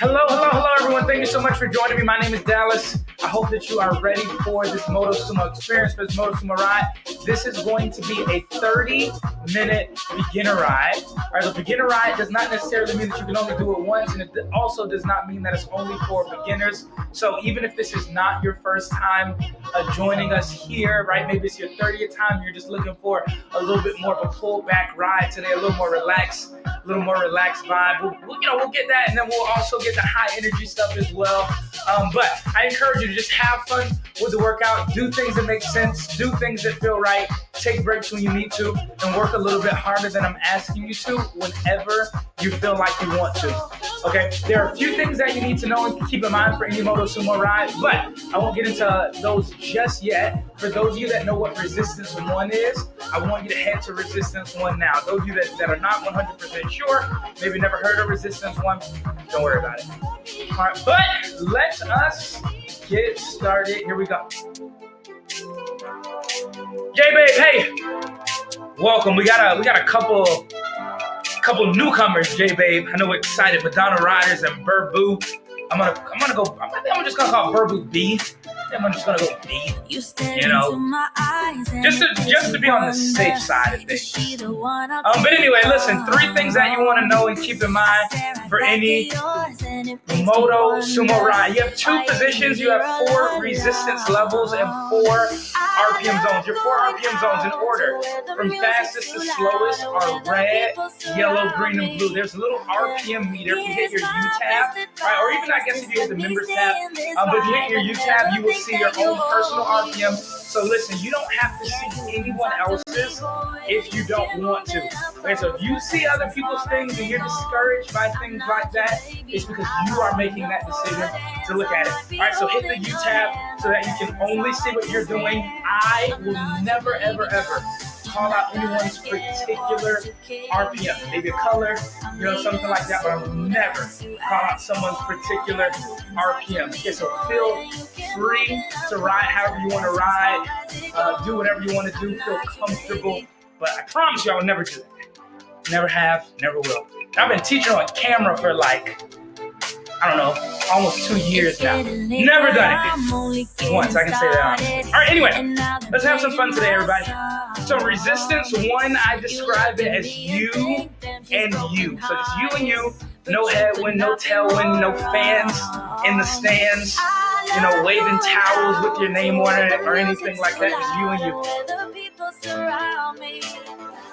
Hello, everyone. Thank you so much for joining me. My name is Dallas. I hope that you are ready for this Motosumo experience, for this Motosumo ride. This is going to be a 30-minute beginner ride. All right, the beginner ride does not necessarily mean that you can only do it once, and it also does not mean that it's only for beginners. So even if this is not your first time joining us here, right? Maybe it's your 30th time. You're just looking for a little bit more of a pullback ride today, a little more relaxed vibe. We'll get that, and then we'll also get the high energy stuff as well. But I encourage you to just have fun with the workout, do things that make sense, do things that feel right, take breaks when you need to, and work a little bit harder than I'm asking you to whenever you feel like you want to. Okay, there are a few things that you need to know and keep in mind for any Motosumo ride, but I won't get into those just yet. For those of you that know what Resistance 1 is, I want you to head to Resistance 1 now. Those of you that are not 100% sure, maybe never heard of Resistance 1, don't worry about it. All right, but let us get started. Here we go. J-Babe, hey, welcome. We got a couple newcomers, J-Babe. I know we're excited. Madonna Riders and Burbu. I think I'm just gonna call Burbu B. I'm just gonna go B. Just to be on the safe side of things. But anyway, listen. 3 things that you want to know and keep in mind for any Motosumo ride. You have 2 positions. You have 4 resistance levels and 4 RPM zones. Your 4 RPM zones in order from fastest to slowest are red, yellow, green, and blue. There's a little RPM meter. If you hit your U tab, right, or even I guess if you hit the members tab, but if you hit your U tab, you will see your own personal RPM. So listen, you don't have to see anyone else's if you don't want to. Okay, so if you see other people's things and you're discouraged by things like that, it's because you are making that decision to look at it. All right, so hit the U tab so that you can only see what you're doing. I will never, ever, ever call out anyone's particular RPM, maybe a color, something like that, but I will never call out someone's particular RPM. Okay, so feel free to ride however you want to ride, do whatever you want to do, feel comfortable, but I promise you I will never do that. Never have, never will. I've been teaching on camera for almost 2 years now. Never done it once, I can say that honestly. All right, anyway, let's have some fun today, everybody. So Resistance 1, I describe it as you and you. So just you and you, no headwind, no tailwind, no fans in the stands, waving towels with your name on it or anything like that. Just you and you.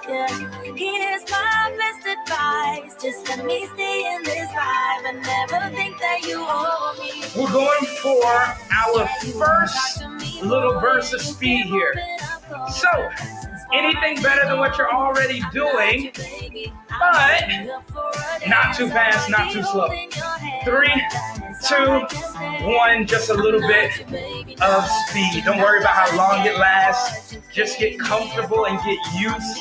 Yeah. Here's my best advice. Just let me stay in this vibe and never think that you owe me. We're going for our first little burst of speed here. So, anything better than what you're already doing, but not too fast, not too slow. 3, 2, 1, just a little bit of speed. Don't worry about how long it lasts. Just get comfortable and get used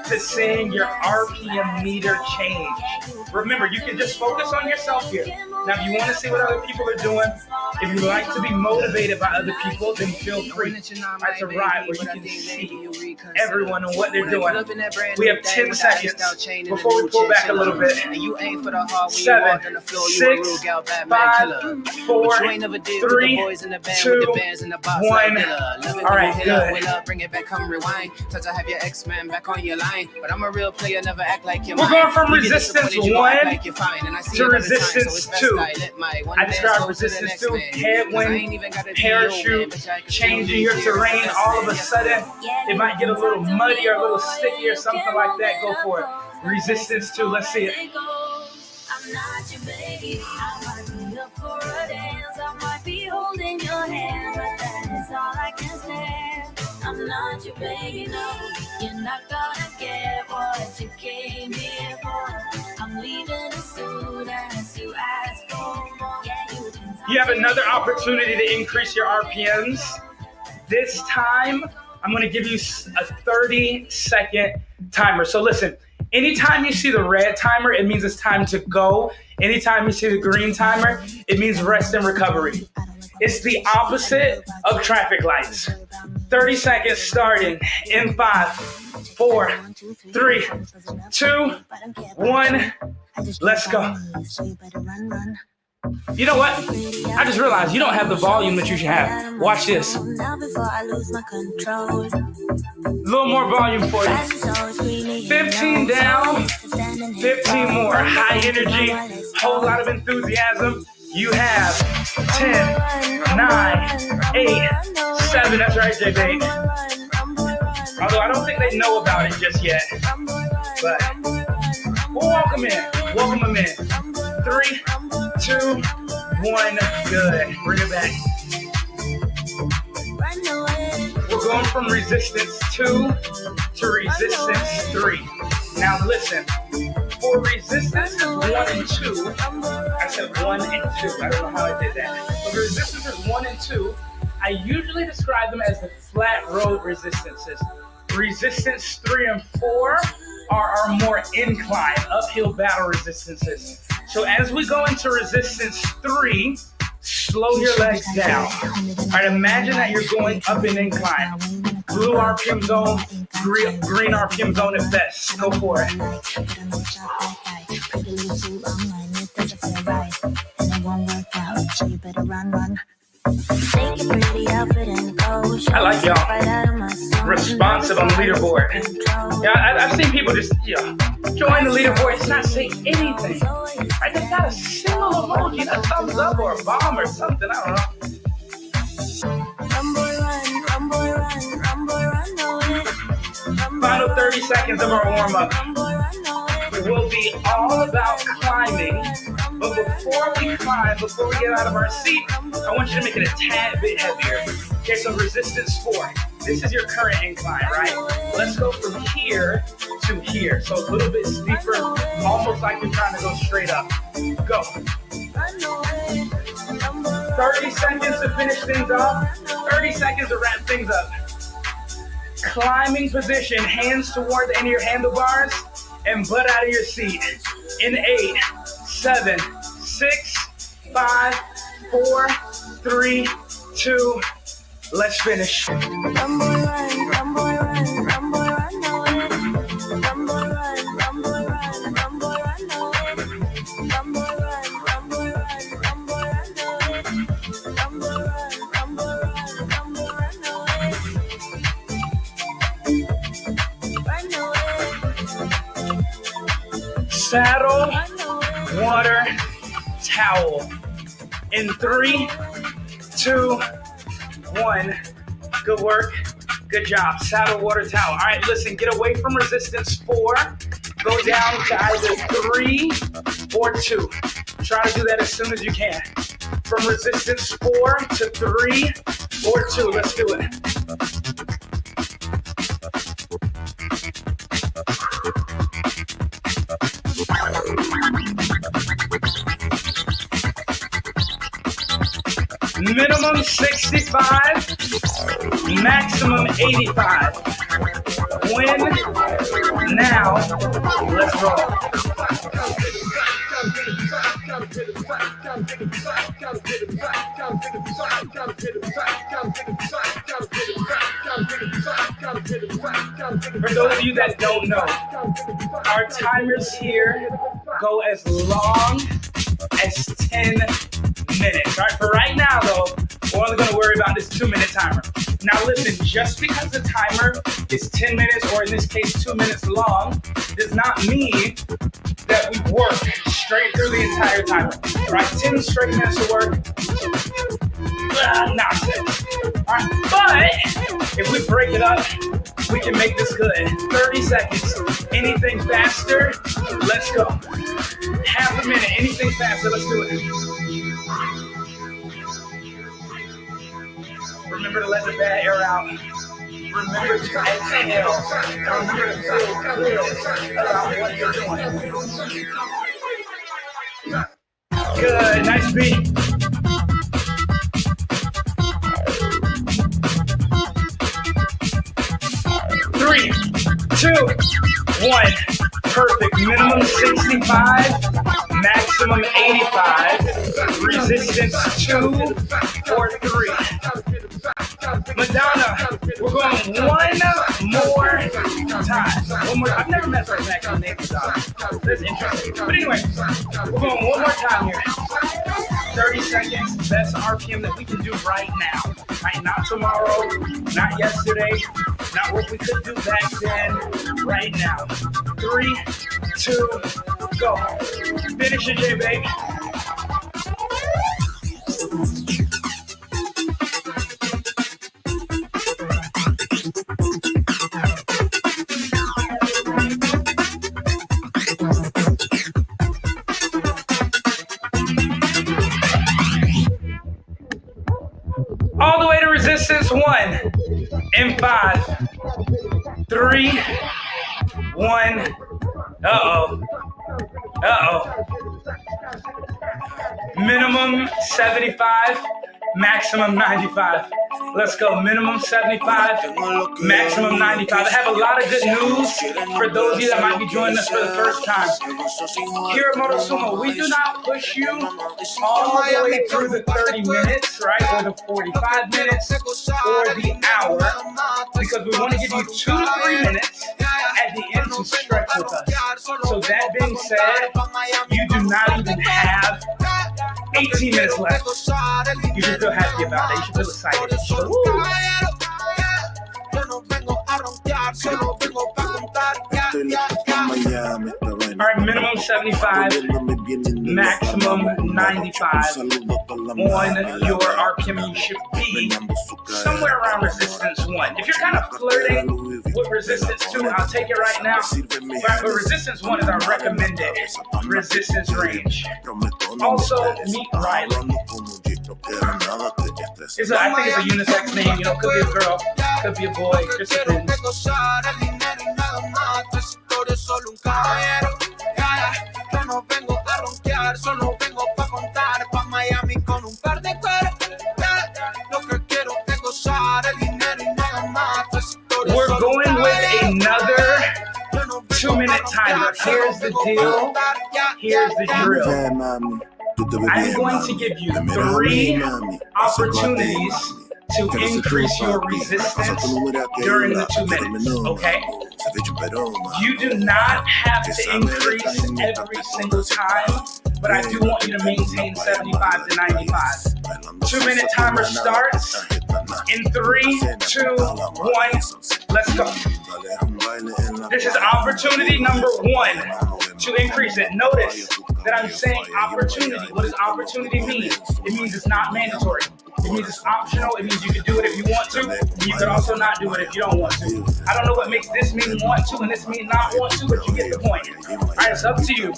to seeing your RPM meter change. Remember, you can just focus on yourself here. Now, if you want to see what other people are doing, if you like to be motivated by other people, then feel free. It's a ride where you can see everyone and what they're doing. We have 10 seconds before we pull back a little bit. 7, 6, 5, 4, 3, 2, 1. All right, good. Bring it back, come rewind. Touch, I have your X-Man back on your line. But I'm a real player, never act like you're We're going from Resistance 1 to Resistance 2. I describe Resistance 2, headwind, parachute, changing your terrain. All of a sudden, it might get a little muddy or a little sticky or something like that. Go for it. Resistance 2, let's see it. I'm not your baby. I might be up for a dance. I might be holding your hand, but that is all I can stand. I'm not your baby, no. You're not gonna get what you came here for. I'm leaving as soon as you ask for more. You have another opportunity to increase your RPMs. This time, I'm going to give you a 30-second timer. So listen, anytime you see the red timer, it means it's time to go. Anytime you see the green timer, it means rest and recovery. It's the opposite of traffic lights. 30 seconds starting in 5, 4, 3, 2, 1. Let's go. You know what? I just realized you don't have the volume that you should have. Watch this. A little more volume for you. 15 down, 15 more. High energy, whole lot of enthusiasm. You have 10, 9, 8, 7. That's right, JB. Although I don't think they know about it just yet. But we'll welcome in. Welcome them in. 3, 2, 1. Good. Bring it back. We're going from resistance 2 to resistance 3. Now listen. For resistance 1 and 2, I said 1 and 2. I don't know how I did that. But the resistances 1 and 2, I usually describe them as the flat road resistances. Resistance 3 and 4 are our more incline, uphill battle resistances. So as we go into resistance 3, slow your legs down. All right, imagine that you're going up an incline. Blue RPM zone, green RPM zone at best. Go for it. I like y'all responsive on the leaderboard. Yeah, I've seen people just join the leaderboard. It's not saying anything. I just got a single emoji, a thumbs up or a bomb or something. I don't know. Final 30 seconds of our warm up. It will be all about climbing. But before we climb, before we get out of our seat, I want you to make it a tad bit heavier. Okay, so resistance 4. This is your current incline, right? Let's go from here to here. So a little bit steeper, almost like you're trying to go straight up. Go. 30 seconds to finish things off. 30 seconds to wrap things up. Climbing position, hands toward the end of your handlebars and butt out of your seat. In 8, 7, 6, 5, 4, 3, 2, let's finish. Saddle, water, towel. In 3, 2, 1. Good work. Good job. Saddle, water, towel. All right, listen, get away from resistance 4. Go down to either 3 or 2. Try to do that as soon as you can. From resistance 4 to 3 or 2. Let's do it. Minimum 65, maximum 85. Win now. Let's roll. For those of you that don't know, our timers here go as long as 10 minutes. All right, for right now though, we're only going to worry about this 2-minute timer. Now listen, just because the timer is 10 minutes, or in this case 2 minutes long, does not mean that we work straight through the entire timer. All right, 10 straight minutes of work. Nonsense. All right, but if we break it up, we can make this good. 30 seconds. Anything faster, let's go. Half a minute, anything faster, let's do it. Remember to let the bad air out. Remember to exhale. Remember to feel good about what you're doing. Good, nice beat. Three, 2, 1. Perfect. Minimum 65, maximum 85. Resistance 2 or 3. Madonna, we're going one more time. I've never met her maximum name Madonna. That's interesting. But anyway, we're going one more time here. seconds, best RPM that we can do right now. Right? Not tomorrow, not yesterday, not what we could do back then, right now. 3, 2, go. Finish it, J, baby. All the way to resistance 1 in 5, 3, 1. Uh-oh. Minimum 75, maximum 95. Let's go. Minimum 75, maximum 95. I have a lot of good news for those of you that might be joining us for the first time. Here at Motosumo, we do not push you all the way through the 30 minutes, right? Or the 45 minutes or the hour, because we want to give you 2 to 3 minutes at the end to stretch with us. So that being said, you do not even have 18 minutes left. You should feel happy about that. You should feel excited. All right, minimum 75, maximum 95 on your RPM. You should be somewhere around resistance 1. If you're kind of flirting with resistance 2, I'll take it right now. But resistance 1 is our recommended resistance range. Also, meet Riley. I think it's a unisex name. You know, could be a girl, could be a boy. Just depends. We're going with another 2-minute timer. Here's the deal. Here's the drill. I'm going to give you 3 opportunities to increase your resistance during the 2 minutes, okay? You do not have to increase every single time, but I do want you to maintain 75 to 95. 2-minute timer starts in 3, 2, 1. Let's go. This is opportunity number 1 to increase it. Notice that I'm saying opportunity. What does opportunity mean? It means it's not mandatory. It means it's optional. It means you can do it if you want to. You can also not do it if you don't want to. I don't know what makes this mean want to and this mean not want to, but you get the point. All right, it's up to you.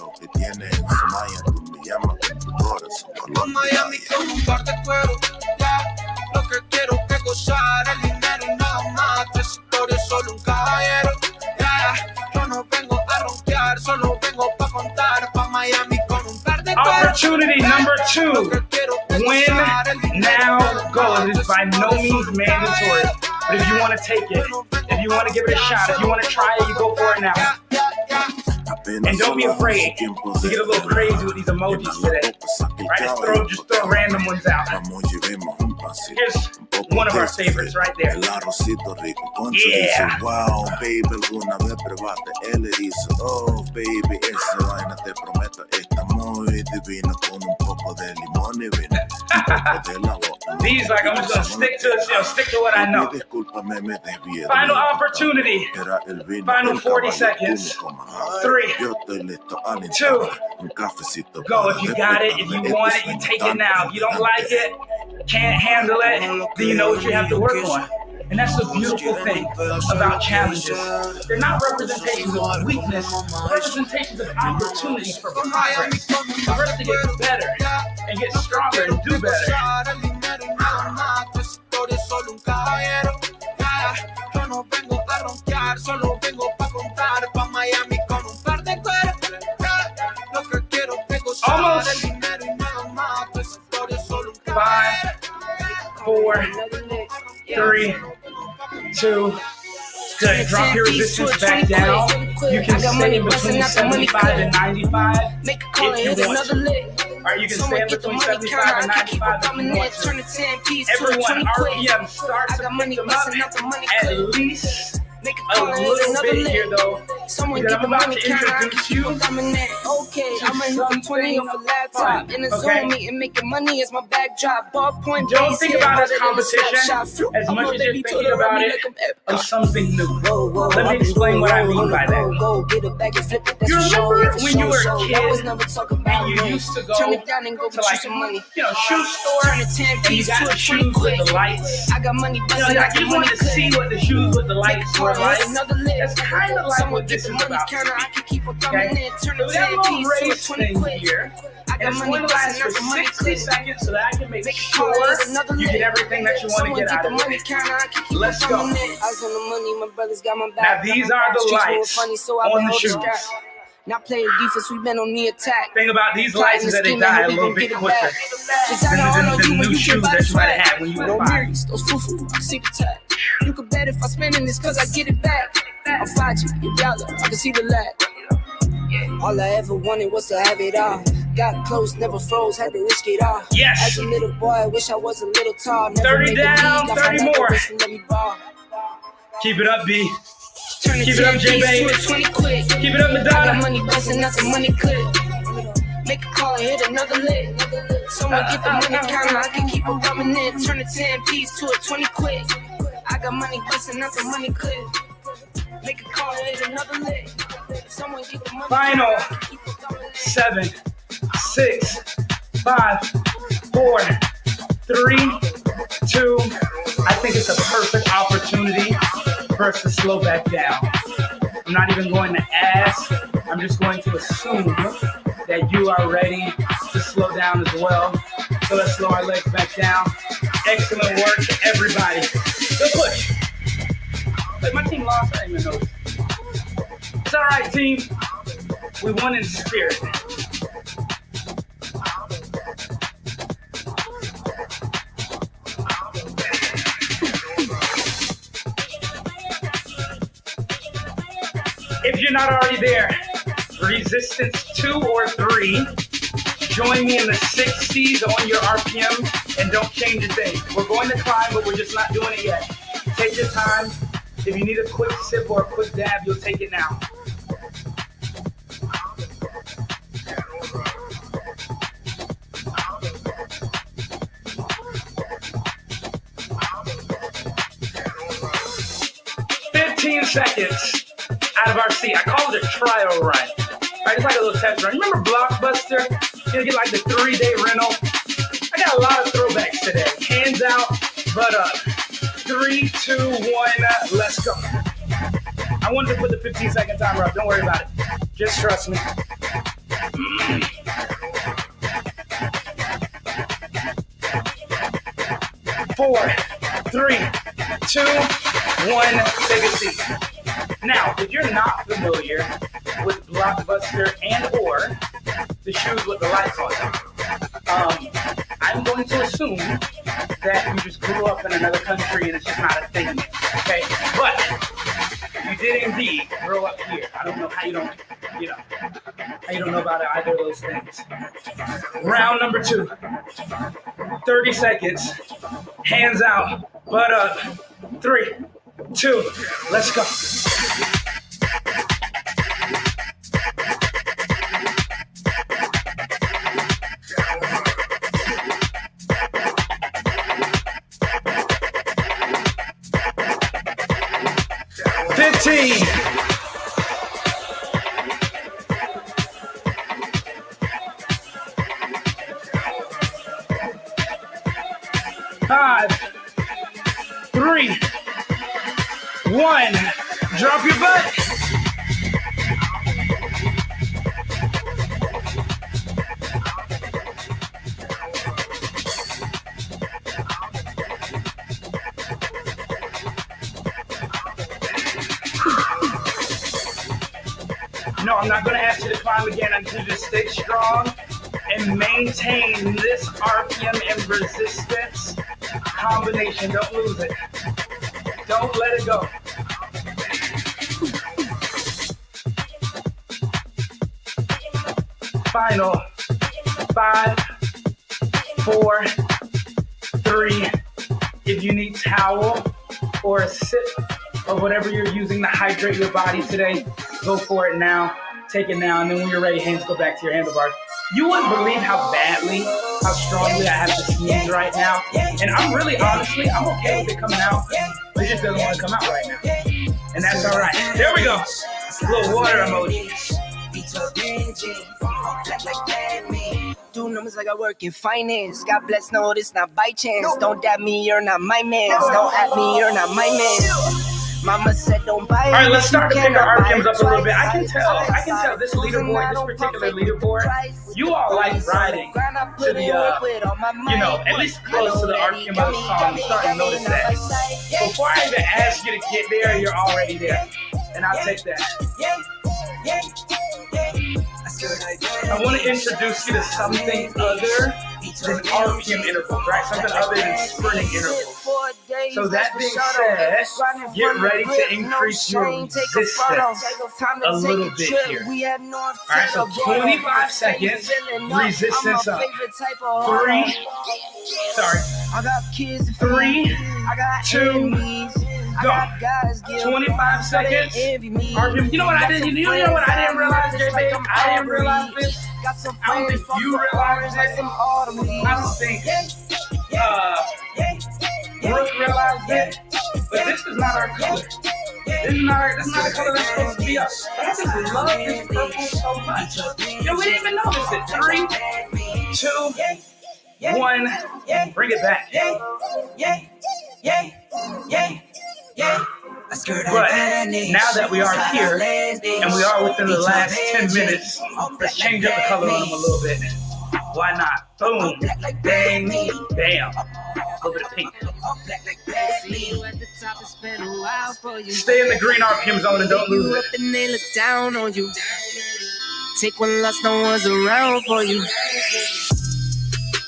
Opportunity number 2. Win, now, go. It is by no means mandatory. But if you want to take it, if you want to give it a shot, if you want to try it, you go for it now. And don't be afraid to get a little crazy with these emojis today. Right? Just throw random ones out. Here's one of our favorites right there. Yeah. Wow, baby, alguna vez probaste el erizo. Oh, baby, esa vaina te prometo está muy divina con un poco de limón y vino. These, like, I'm just gonna stick to what I know. Final opportunity. Final 40 seconds. 3, 2, go. If you got it, if you want it, you take it now. If you don't like it, can't handle it, then you know what you have to work on. And that's the beautiful thing about challenges. They're not representations of weakness, representations of opportunities for progress. For us to get better and get stronger and do better. Almost. 5, 4, 3, 2. Good. Drop your resistance back down. You can stay between 75 and 95 if you want to. Alright, you can stay between 75 and 95 if you want to. Everyone, RPM starts to pick them up at least a little bit here though. Someone Because get I'm the about money to counter, I introduce can you keep on dominant. Okay, I'ma hit the 20 off a laptop. In a Okay. Zoom meeting, making money as my backdrop. Ballpoint Don't base, think yeah, about it harder as than a competition snapshot. as I'm much a as you're baby, thinking told her about run me it like I'm of something new. Whoa, Let me explain what I mean by that. Go, get it back and flip it. That's You a show, remember it's a when you show, were a show. kid That was never talk about and you me. used to go Turn it down and go to get like, you some money. shoe store, Turn it 10 and you piece got to the a 20 shoes with quick. the lights. I got money busting Like out you the money want to see clip. what the shoes with the lights were like. Another lip. That's kind of like Someone what get this the is money about. counter, I can keep on Okay? dominant. Turn So it we got a 10 little piece to a race 20 thing quick. here. I And got it's money going to last busting for out the money 60 clip. seconds so that I can make Make sure another you lip. get everything that you want to Someone get get out the of money it. counter, I can keep Let's on go. dominant. I was on the money, my brothers got my Now back. these are the Streets moving lights funny, so I've on been the holding shoes. strap. Not playing defense, we been on the attack. Thing about these lights is that they Plotting and die a scheming, little hope we bit gon' quicker get it back. than the new shoes that you might have had when you were No 5. mirrors, those foo-foo, I see the tag. You can bet if I spending this cause I get it back. I'm 5G, your dollar, I can see the lag. All I ever wanted was to have it all. Got close, never froze, had to risk it all. Yes. As a little boy, I wish I was a little tall. Never 30 made the down, league, I 30 found out more. the rest and let me ball. Keep it up, B. Turn Keep it up, J Baby. 20 quick. Keep it up, I got Madonna. money busting out the money clip. Make a call and hit another lick. Someone get the money counter, I can keep on dominant. Turn a 10 piece to a 20 quick. I got money busting out the money clip. Make a call and hit another lick. Someone get the money Final. counter, I can keep on dominant. 7, 6, 5, 4, 3, 2. I think it's a perfect opportunity for us to slow back down. I'm not even going to ask. I'm just going to assume that you are ready to slow down as well. So let's slow our legs back down. Excellent work to everybody. Good push. Wait, my team lost. I didn't even notice. It's all right, team. We won in spirit. If you're not already there, resistance 2 or 3. Join me in the 60s on your RPM and don't change a thing. We're going to climb, but we're just not doing it yet. Take your time. If you need a quick sip or a quick dab, you'll take it now. Seconds out of our seat. I call it a trial run. Right? It's like a little test run. You remember Blockbuster? You get like the 3-day rental. I got a lot of throwbacks today. Hands out, butt up. 3, 2, 1, let's go. I wanted to put the 15-second timer up. Don't worry about it. Just trust me. Four, 3, 2, 1, take a seat. Now, if you're not familiar with Blockbuster and or the shoes with the lights on them, I'm going to assume that you just grew up in another country and it's just not a thing yet, okay? But you did indeed grow up here. I don't know how you don't, how you don't know about either of those things. Round number 2, 30 seconds, hands out, butt up, 3, 2, let's go. Five, 3, 1, drop your butt. No, I'm not going to ask you to climb again. I need you to stay strong and maintain this RPM and resistance combination. Don't lose it. Don't let it go. Final 5, 4, 3. If you need towel or a sip of whatever you're using to hydrate your body today, Go for it now. Take it now. And then when you're ready, hands go back to your handlebars. You wouldn't believe how strongly I have to sneeze right now. And I'm really, honestly, I'm okay with it coming out. It just doesn't want to come out right now. And that's all right. There we go. A little water emoji. Do numbers like I work in finance. God bless, no, this not by chance. Don't dab me, you're not my man. Don't at me, you're not my man. Mama said don't buy it. All right, let's start to pick our RPMs up a little bit. I can tell this leaderboard, this particular leaderboard, you all like riding to the, at least close to the RPM of the song. I'm starting to notice that. Before I even ask you to get there, you're already there. And I'll take that. I want to introduce you to something other than RPM intervals, right? Something other than sprinting intervals. So that being said, get ready to increase your resistance a little bit here. Alright, so 25 seconds, resistance up. 3, 2, go. 25 seconds. RPM. You know what I did? You know what I didn't realize, JB? I didn't realize this. I don't think you realized it. I don't think Brooke realized it. But this is not our color. This is not the color that's supposed to be us. I just love this purple so much. Yo, we didn't even notice it. 3, 2, 1. Bring it back. But now that we are here, and we are within the last 10 minutes, let's change up the color on them a little bit. Why not? Boom. Bang. Bam. A little bit of pink. Stay in the green RPM zone and don't lose it. Take one loss, no one's around for you.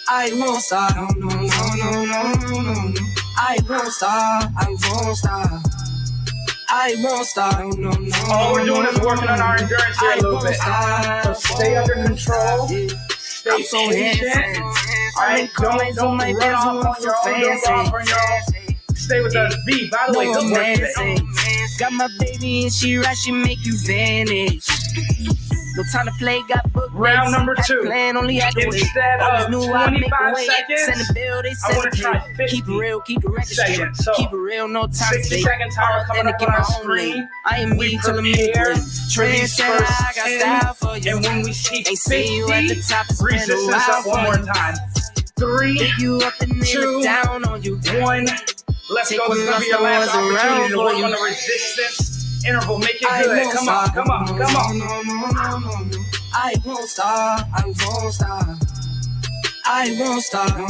I won't stop. No. I won't stop. I won't stop. No. All we're doing is working on our endurance here a little bit. So stay under control. Stay patient. Alright, don't run off on your own. Don't go off on your own. Stay with us. B, by the way, good work today. Got my baby and she right, she make you vanish. No time to play, got booked. Round number 2. Plan, only Instead of 25 seconds, send a bill, they I want to try 50 keep it real, keep it seconds. So, keep it real, no time 60-second timer coming up on our screen. I am We me till the prepare for these first 10, and when we see 50, resistance resistance up one more time. 3, you up and 2, down on you. 1. Let's go. This is going to be your last opportunity to work on the resistance interval. Make it good. Come on. I won't stop. I won't stop.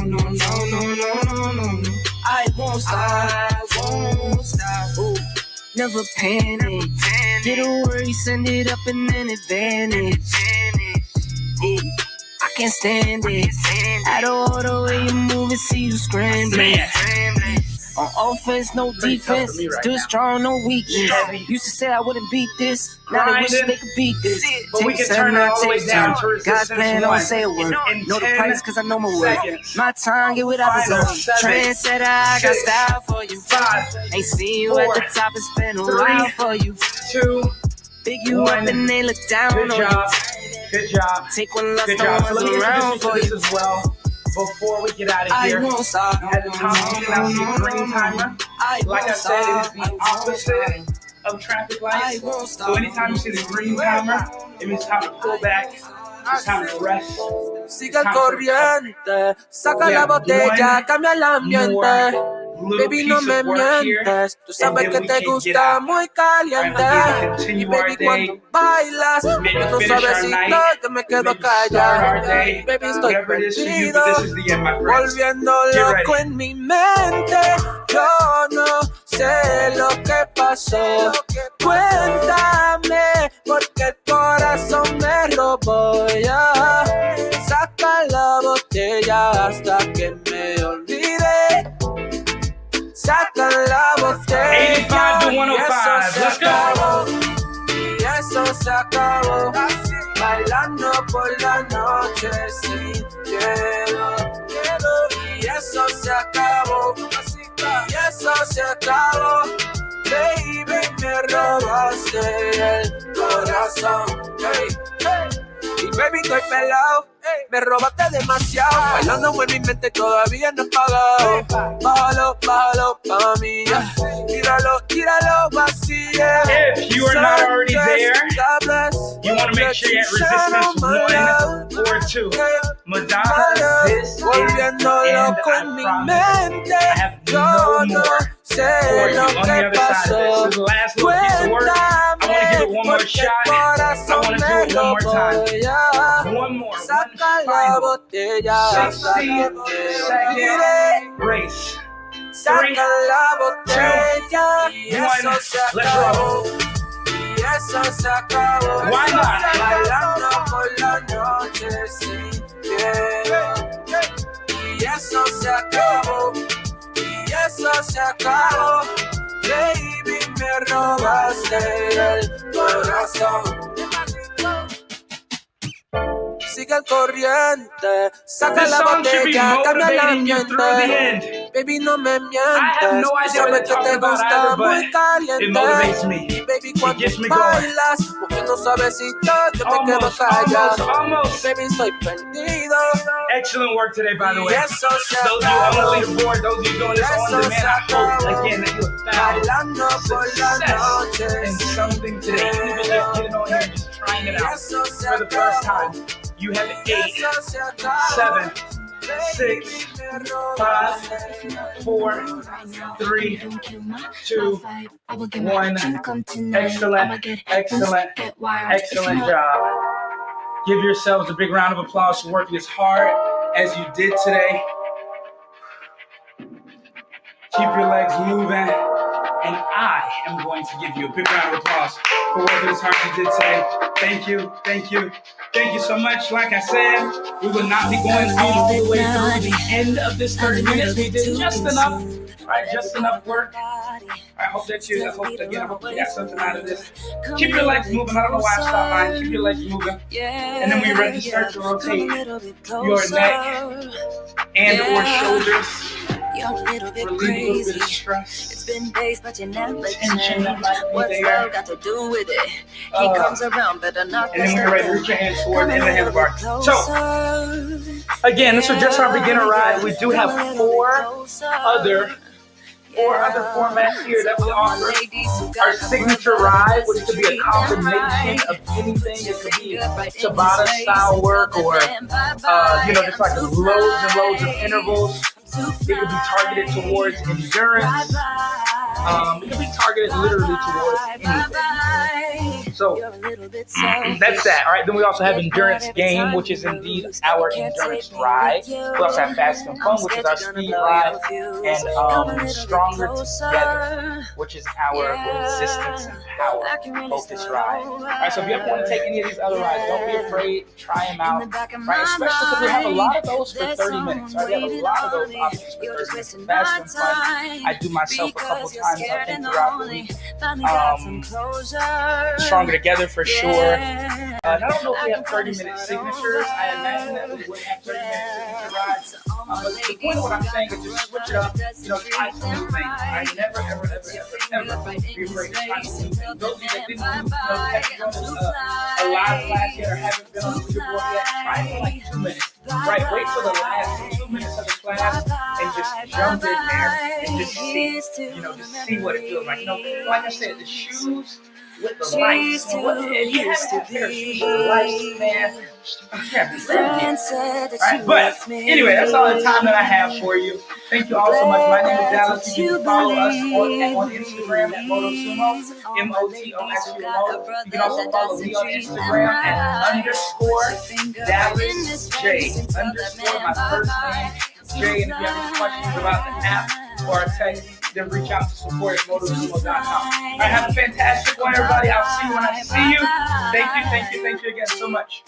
No. I won't stop. Ooh. Never panic. Get a worry, send it up and then advantage. I can't stand it. At all the way you move it, see you scrambling. On offense, no defense. Still strong, no weakness. Used to say I wouldn't beat this. Now they wish they could beat this. But we can turn it all the way down to resistance. God's plan, don't say a word. Know the price, cause I know my word. My time, get what I deserve. Trendsetter, I got style for you. 5, Ain't seen you at the top, it's been a while for you. 2, Big you up and they look down on you. Good job. Take one last Good job. So let me around introduce for you to you. this as well. Before we get out of here, I won't stop. at the top, you can now see a green timer. Like I said, it is the opposite of traffic lights. So anytime you see the green timer, it means time to pull back. It's time to rest. Siga corriente, saca la botella, cambia el ambiente. Baby, no me mientes, tú sabes que te gusta muy caliente. Y baby, cuando bailas, yo no suavecito, yo me quedo callado. Baby, estoy perdido, volviendo loco en mi mente. Yo no sé lo que pasó. Cuéntame, porque el corazón me robó. Ya, saca la botella hasta que me olvide. Saca la botella 85 to 105. Let's go. Y eso se acabó. Bailando por la noche sin miedo. Y eso se acabó. Y eso se acabó. Baby, me robaste el corazón. corazón. Hey, hey. Y baby, estoy pelado, me robaste demasiado. Bailando en mi mente todavía no he pagado. Bájalo, bájalo pa' mí. Tíralo, tíralo, vacía. If you are not already there, you want to make sure you're at resistance 1 or 2. Madonna, this is the end. I promise. I have no more for you on the other side of this. This is the last little piece of work. I want to give it one more shot. I want to do it one more time. One more. One final 60-second race. 3, 2, 1. Let's roll. Why not? Bailando por la noche sin miedo. Y eso se acabó. Y eso se acabó. Baby, me robaste el corazón. Sigue el corriente, saca la botella, cambia el ambiente. Baby, no me mientes, sabes que te gusta muy caliente. Baby, cuando bailas, moviendo suavecito, yo me quedo callado. Baby, estoy perdido. Excellent work today, by the way. Those of you on the leaderboard, those of you doing this on demand, I hope again that you have found success in something today. Even just getting on here and just trying it out for the first time. You have 8, 7, 6, 5, 4, 3, 2, 1. Excellent, excellent, excellent job. Give yourselves a big round of applause for working as hard as you did today. Keep your legs moving. And I am going to give you a big round of applause for working as hard as you did today. Thank you, thank you, thank you so much. Like I said, we will not be going all the way through the end of this 30 minutes. We did just enough, right? Just enough work. I hope that you got something out of this. Keep your legs moving. I don't know why I stopped mine. Keep your legs moving. And then we're ready to start to rotate your neck and or shoulders. You're a little bit Relieve a crazy. little bit of stress. It's been days, but you never Tension change. that might be What's there. love got to do with it? He comes around, better not. And then we're ready to reach your hands toward the end of the handlebar. So, again, this was just our beginner ride. We do have 4 other formats here that we offer. Our signature ride, which could be a combination of anything. It could be Tabata style work or, just like loads and loads of intervals. It could be targeted towards endurance. It could be targeted literally towards anything. So that's that. All right. Then we also have endurance game, which is indeed our endurance ride. We also have fast and fun, which is our speed ride, and stronger together, which is our resistance and power focus ride. All right. So if you ever want to take any of these other rides, don't be afraid. Try them out. Right. Especially because we have a lot of those for 30 minutes. Right. We have a lot of those options for 30 minutes. Fast and fun. I do myself a couple times, I think, throughout the week. Stronger together for sure. I don't know if we have 30-minute signatures. I imagine that we would have 30-minute signature rides. But the point of what I'm saying is just switch it up. Try some new things. I never, ever be afraid to try some new things. Those of you that didn't haven't gone to a live class yet or haven't been on the leaderboard yet, try it for like 2 minutes. Right, wait for the last 2 minutes of the class and just jump in there and just see, just see what it feels like. Like I said, the shoes with the lights. If you haven't had a pair of shoes with the lights, man, right? But anyway, that's all the time that I have for you. Thank you all so much. My name is Dallas. You can follow us on Instagram at Motosumo, Motosumo. You can also follow me on Instagram at _Dallas J, _ my first name, J. And if you have any questions about the app or our text, then reach out to support@motosumo.com. All right, have a fantastic one, everybody. I'll see you when I see you. Thank you again so much.